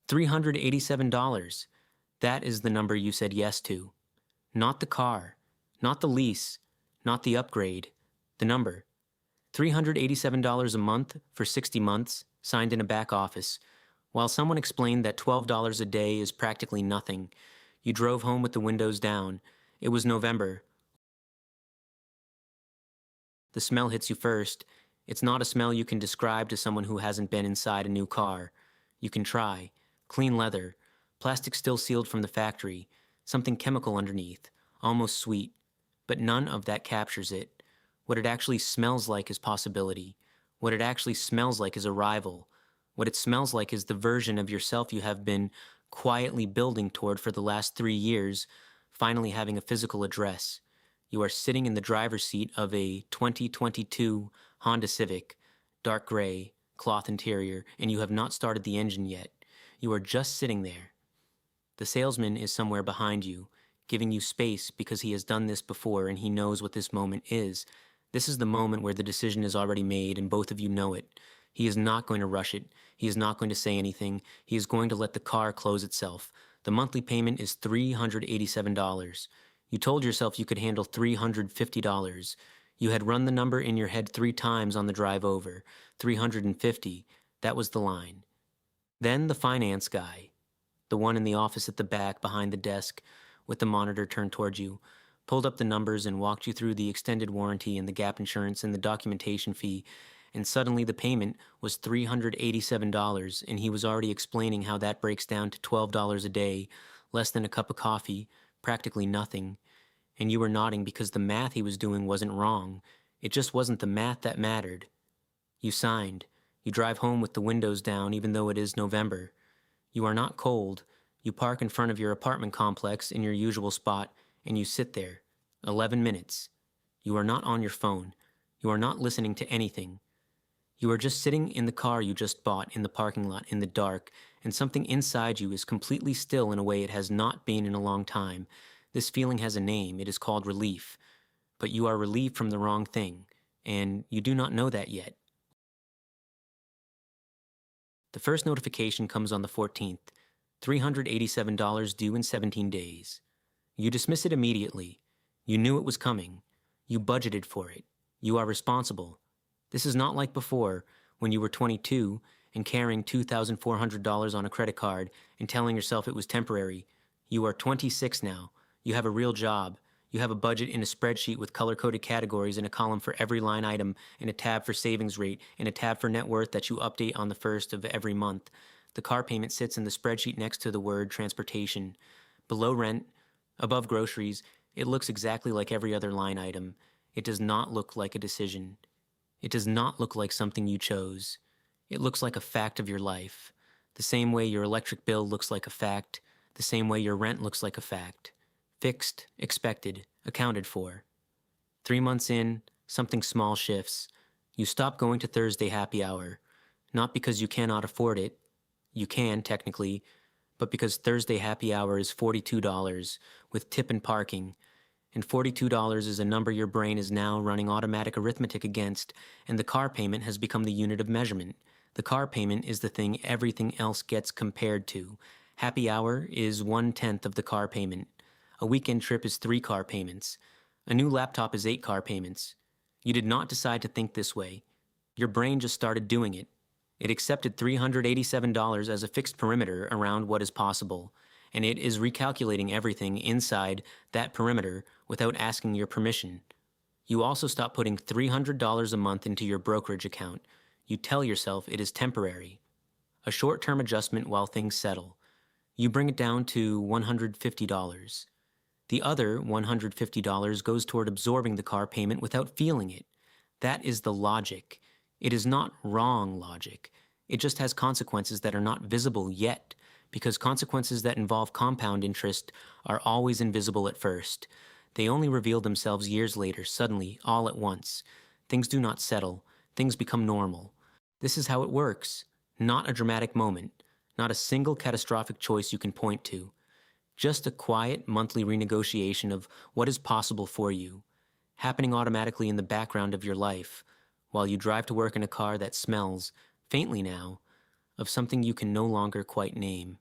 $387. That is the number you said yes to. Not the car, not the lease, not the upgrade. The number. $387 a month for 60 months, signed in a back office. While someone explained that $12 a day is practically nothing, you drove home with the windows down. It was November. The smell hits you first. It's not a smell you can describe to someone who hasn't been inside a new car. You can try. Clean leather. Plastic still sealed from the factory. Something chemical underneath. Almost sweet. But none of that captures it. What it actually smells like is possibility. What it actually smells like is arrival. What it smells like is the version of yourself you have been quietly building toward for the last 3 years, finally having a physical address. You are sitting in the driver's seat of a 2022 Honda Civic, dark gray, cloth interior, and you have not started the engine yet. You are just sitting there. The salesman is somewhere behind you, giving you space because he has done this before and he knows what this moment is. This is the moment where the decision is already made and both of you know it. He is not going to rush it. He is not going to say anything. He is going to let the car close itself. The monthly payment is $387. You told yourself you could handle $350. You had run the number in your head 3 times on the drive over. 350. That was the line. Then the finance guy, the one in the office at the back behind the desk with the monitor turned towards you, pulled up the numbers and walked you through the extended warranty and the gap insurance and the documentation fee, and suddenly the payment was $387, and he was already explaining how that breaks down to $12 a day, less than a cup of coffee, practically nothing. And you were nodding because the math he was doing wasn't wrong. It just wasn't the math that mattered. You signed. You drive home with the windows down even though it is November. You are not cold. You park in front of your apartment complex in your usual spot, and you sit there. 11 minutes. You are not on your phone. You are not listening to anything. You are just sitting in the car you just bought in the parking lot in the dark, and something inside you is completely still in a way it has not been in a long time. This feeling has a name. It is called relief. But you are relieved from the wrong thing, and you do not know that yet. The first notification comes on the 14th. $387 due in 17 days. You dismiss it immediately. You knew it was coming. You budgeted for it. You are responsible. This is not like before, when you were 22 and carrying $2,400 on a credit card and telling yourself it was temporary. You are 26 now. You have a real job. You have a budget in a spreadsheet with color-coded categories and a column for every line item and a tab for savings rate and a tab for net worth that you update on the 1st of every month. The car payment sits in the spreadsheet next to the word transportation. Below rent, above groceries, it looks exactly like every other line item. It does not look like a decision. It does not look like something you chose. It looks like a fact of your life. The same way your electric bill looks like a fact, the same way your rent looks like a fact. Fixed, expected, accounted for. 3 months in, something small shifts. You stop going to Thursday happy hour, not because you cannot afford it. You can, technically, but because Thursday happy hour is $42 with tip and parking, and $42 is a number your brain is now running automatic arithmetic against, and the car payment has become the unit of measurement. The car payment is the thing everything else gets compared to. Happy hour is 1/10 of the car payment. A weekend trip is 3 car payments. A new laptop is 8 car payments. You did not decide to think this way. Your brain just started doing it. It accepted $387 as a fixed perimeter around what is possible, and it is recalculating everything inside that perimeter without asking your permission. You also stop putting $300 a month into your brokerage account. You tell yourself it is temporary. A short-term adjustment while things settle. You bring it down to $150. The other $150 goes toward absorbing the car payment without feeling it. That is the logic. It is not wrong logic. It just has consequences that are not visible yet, because consequences that involve compound interest are always invisible at first. They only reveal themselves years later, suddenly, all at once. Things do not settle. Things become normal. This is how it works. Not a dramatic moment. Not a single catastrophic choice you can point to. Just a quiet monthly renegotiation of what is possible for you, happening automatically in the background of your life, while you drive to work in a car that smells, faintly now, of something you can no longer quite name.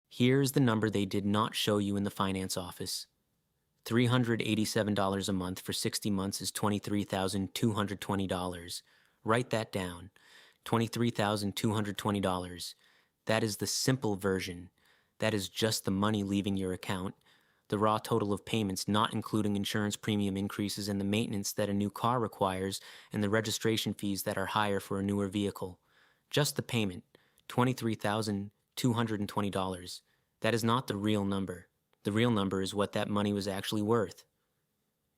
Here's the number they did not show you in the finance office. $387 a month for 60 months is $23,220. Write that down. $23,220. That is the simple version. That is just the money leaving your account. The raw total of payments, not including insurance premium increases and the maintenance that a new car requires and the registration fees that are higher for a newer vehicle. Just the payment, $23,220. That is not the real number. The real number is what that money was actually worth.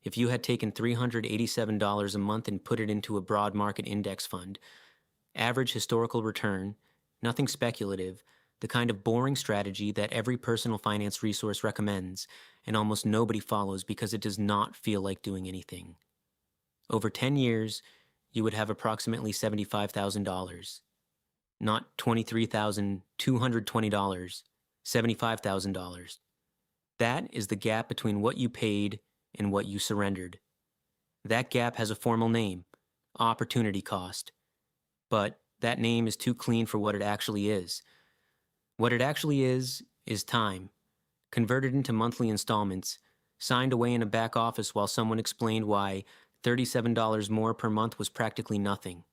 If you had taken $387 a month and put it into a broad market index fund, average historical return, nothing speculative, the kind of boring strategy that every personal finance resource recommends and almost nobody follows because it does not feel like doing anything. Over 10 years, you would have approximately $75,000. Not $23,220, $75,000. That is the gap between what you paid and what you surrendered. That gap has a formal name, opportunity cost. But that name is too clean for what it actually is. What it actually is time, converted into monthly installments, signed away in a back office while someone explained why $37 more per month was practically nothing.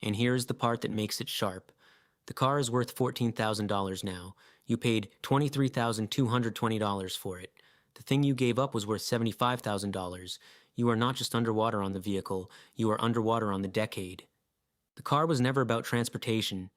And here's the part that makes it sharp. The car is worth $14,000 now. You paid $23,220 for it. The thing you gave up was worth $75,000. You are not just underwater on the vehicle, you are underwater on the decade. The car was never about transportation.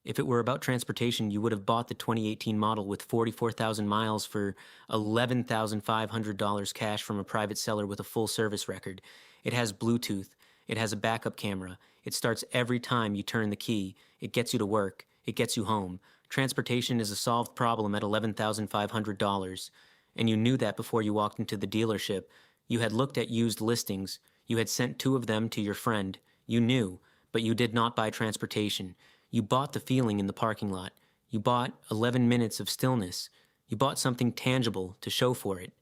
If it were about transportation, you would have bought the 2018 model with 44,000 miles for $11,500 cash from a private seller with a full service record. It has Bluetooth. It has a backup camera. It starts every time you turn the key. It gets you to work. It gets you home. Transportation is a solved problem at $11,500. And you knew that before you walked into the dealership. You had looked at used listings. You had sent 2 of them to your friend. You knew, but you did not buy transportation. You bought the feeling in the parking lot. You bought 11 minutes of stillness. You bought something tangible to show for it.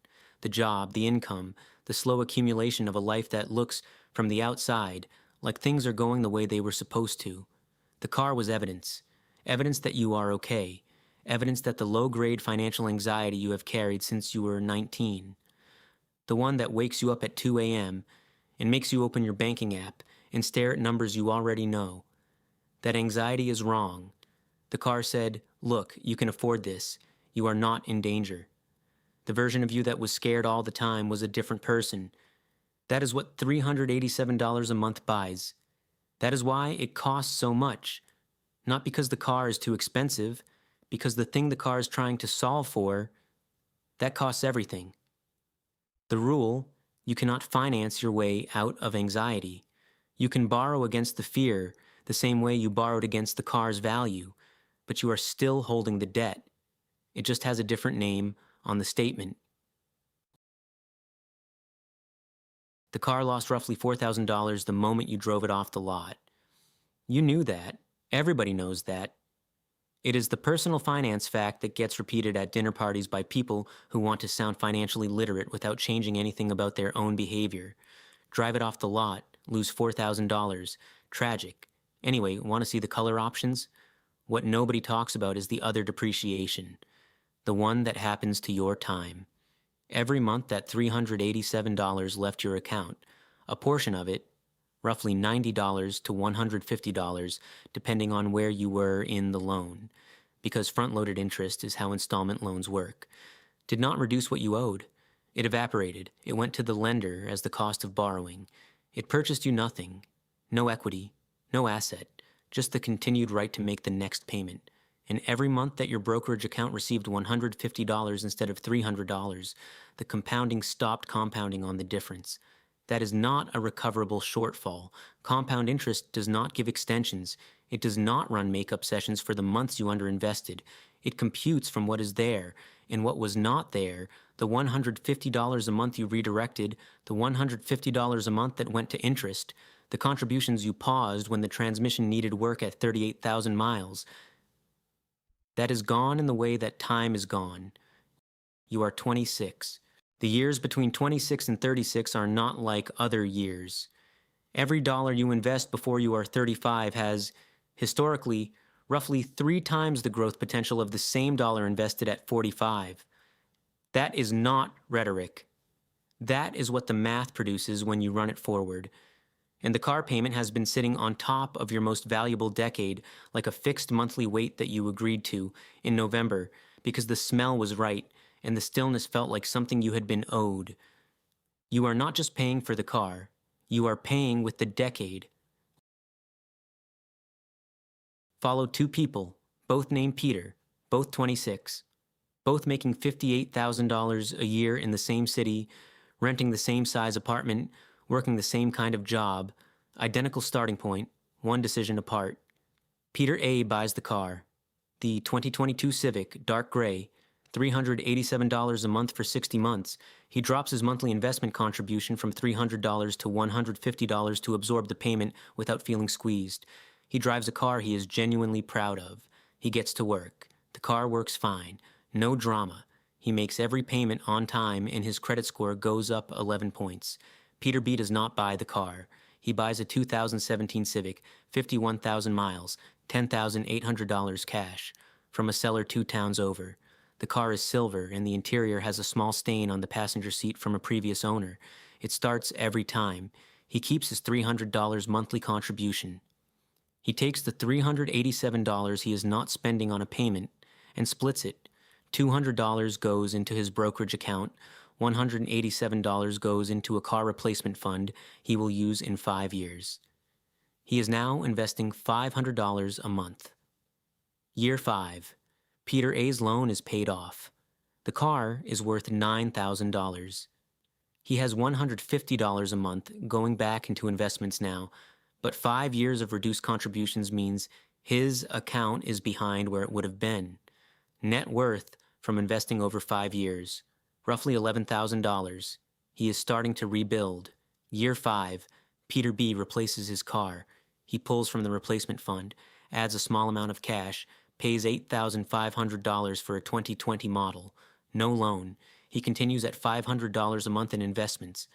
The job, the income, the slow accumulation of a life that looks, from the outside, like things are going the way they were supposed to. The car was evidence. Evidence that you are okay. Evidence that the low-grade financial anxiety you have carried since you were 19. The one that wakes you up at 2 a.m. and makes you open your banking app and stare at numbers you already know. That anxiety is wrong. The car said, look, you can afford this. You are not in danger. The version of you that was scared all the time was a different person. That is what $387 a month buys. That is why it costs so much. Not because the car is too expensive, because the thing the car is trying to solve for, that costs everything. The rule, you cannot finance your way out of anxiety. You can borrow against the fear, the same way you borrowed against the car's value, but you are still holding the debt. It just has a different name on the statement. The car lost roughly $4,000 the moment you drove it off the lot. You knew that. Everybody knows that. It is the personal finance fact that gets repeated at dinner parties by people who want to sound financially literate without changing anything about their own behavior. Drive it off the lot, lose $4,000. Tragic. Anyway, want to see the color options? What nobody talks about is the other depreciation. The one that happens to your time. Every month that $387 left your account, a portion of it, roughly $90 to $150, depending on where you were in the loan, because front-loaded interest is how installment loans work, did not reduce what you owed. It evaporated. It went to the lender as the cost of borrowing. It purchased you nothing. No equity. No asset, just the continued right to make the next payment. And every month that your brokerage account received $150 instead of $300, the compounding stopped compounding on the difference. That is not a recoverable shortfall. Compound interest does not give extensions. It does not run makeup sessions for the months you underinvested. It computes from what is there, and what was not there, the $150 a month you redirected, the $150 a month that went to interest, the contributions you paused when the transmission needed work at 38,000 miles. That is gone in the way that time is gone. You are 26. The years between 26 and 36 are not like other years. Every dollar you invest before you are 35 has, historically, roughly 3 times the growth potential of the same dollar invested at 45. That is not rhetoric. That is what the math produces when you run it forward. And the car payment has been sitting on top of your most valuable decade like a fixed monthly weight that you agreed to in November because the smell was right and the stillness felt like something you had been owed. You are not just paying for the car, you are paying with the decade. Follow 2 people, both named Peter, both 26, both making $58,000 a year in the same city, renting the same size apartment, working the same kind of job, identical starting point, one decision apart. Peter A. buys the car, the 2022 Civic, dark gray, $387 a month for 60 months. He drops his monthly investment contribution from $300 to $150 to absorb the payment without feeling squeezed. He drives a car he is genuinely proud of. He gets to work. The car works fine. No drama. He makes every payment on time and his credit score goes up 11 points. Peter B. does not buy the car. He buys a 2017 Civic, 51,000 miles, $10,800 cash, from a seller 2 towns over. The car is silver and the interior has a small stain on the passenger seat from a previous owner. It starts every time. He keeps his $300 monthly contribution. He takes the $387 he is not spending on a payment and splits it. $200 goes into his brokerage account. $187 goes into a car replacement fund he will use in 5 years. He is now investing $500 a month. Year 5. Peter A.'s loan is paid off. The car is worth $9,000. He has $150 a month going back into investments now, but 5 years of reduced contributions means his account is behind where it would have been. Net worth from investing over 5 years, roughly $11,000. He is starting to rebuild. Year 5, Peter B. replaces his car. He pulls from the replacement fund, adds a small amount of cash, pays $8,500 for a 2020 model. No loan. He continues at $500 a month in investments.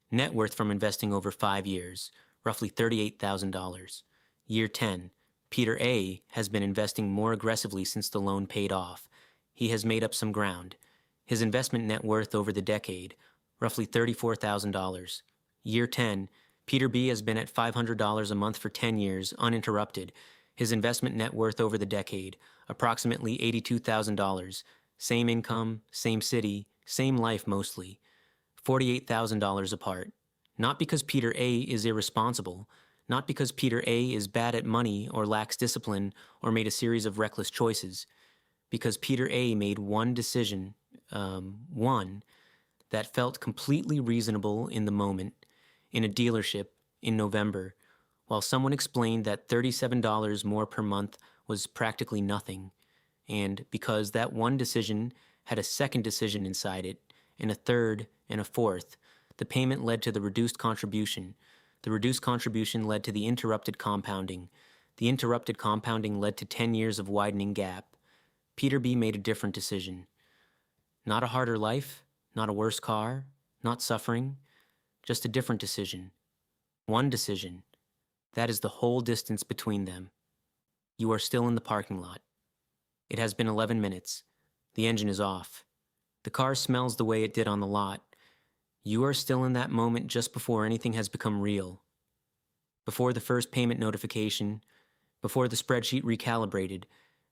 Net worth from investing over 5 years, roughly $38,000. Year 10, Peter A. has been investing more aggressively since the loan paid off. He has made up some ground. His investment net worth over the decade, roughly $34,000. Year 10, Peter B. has been at $500 a month for 10 years, uninterrupted. His investment net worth over the decade, approximately $82,000. Same income, same city, same life mostly. $48,000 apart. Not because Peter A. is irresponsible, not because Peter A. is bad at money or lacks discipline or made a series of reckless choices. Because Peter A. made one decision, that felt completely reasonable in the moment, in a dealership, in November, while someone explained that $37 more per month was practically nothing, and because that one decision had a second decision inside it, and a third, and a fourth, the payment led to the reduced contribution. The reduced contribution led to the interrupted compounding. The interrupted compounding led to 10 years of widening gap. Peter B. made a different decision. Not a harder life, not a worse car, not suffering, just a different decision. One decision. That is the whole distance between them. You are still in the parking lot. It has been 11 minutes. The engine is off. The car smells the way it did on the lot. You are still in that moment just before anything has become real. Before the first payment notification, before the spreadsheet recalibrated,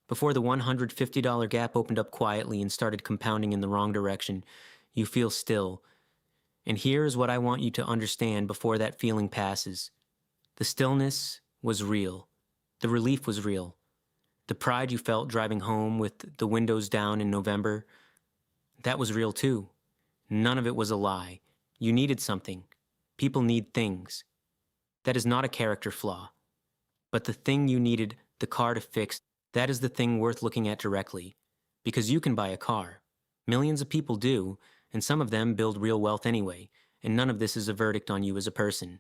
before the $150 gap opened up quietly and started compounding in the wrong direction, you feel still. And here is what I want you to understand before that feeling passes. The stillness was real. The relief was real. The pride you felt driving home with the windows down in November, that was real too. None of it was a lie. You needed something. People need things. That is not a character flaw. But the thing you needed the car to fix, that is the thing worth looking at directly. Because you can buy a car. Millions of people do, and some of them build real wealth anyway, and none of this is a verdict on you as a person.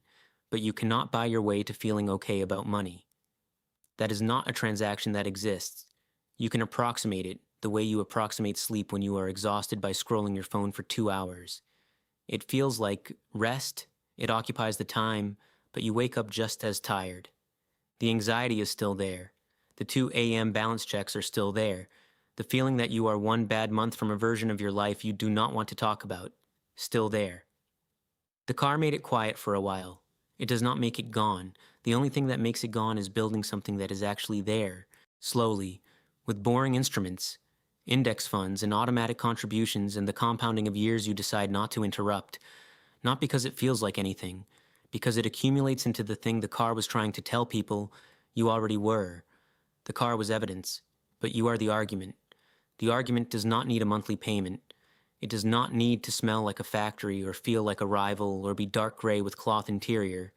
But you cannot buy your way to feeling okay about money. That is not a transaction that exists. You can approximate it the way you approximate sleep when you are exhausted by scrolling your phone for 2 hours. It feels like rest, it occupies the time, but you wake up just as tired. The anxiety is still there. The 2 a.m. balance checks are still there. The feeling that you are one bad month from a version of your life you do not want to talk about, still there. The car made it quiet for a while. It does not make it gone. The only thing that makes it gone is building something that is actually there, slowly, with boring instruments, index funds, and automatic contributions, and the compounding of years you decide not to interrupt. Not because it feels like anything, because it accumulates into the thing the car was trying to tell people you already were. The car was evidence, but you are the argument. The argument does not need a monthly payment. It does not need to smell like a factory or feel like a rival or be dark gray with cloth interior.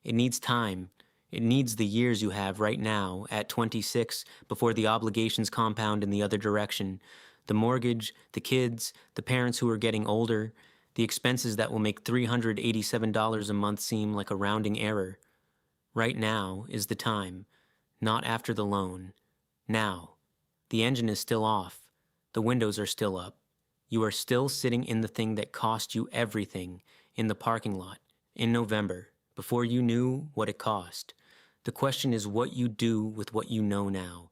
It needs time. It needs the years you have right now at 26 before the obligations compound in the other direction. The mortgage, the kids, the parents who are getting older, the expenses that will make $387 a month seem like a rounding error. Right now is the time, not after the loan. Now. The engine is still off. The windows are still up. You are still sitting in the thing that cost you everything, in the parking lot, in November, before you knew what it cost. The question is what you do with what you know now.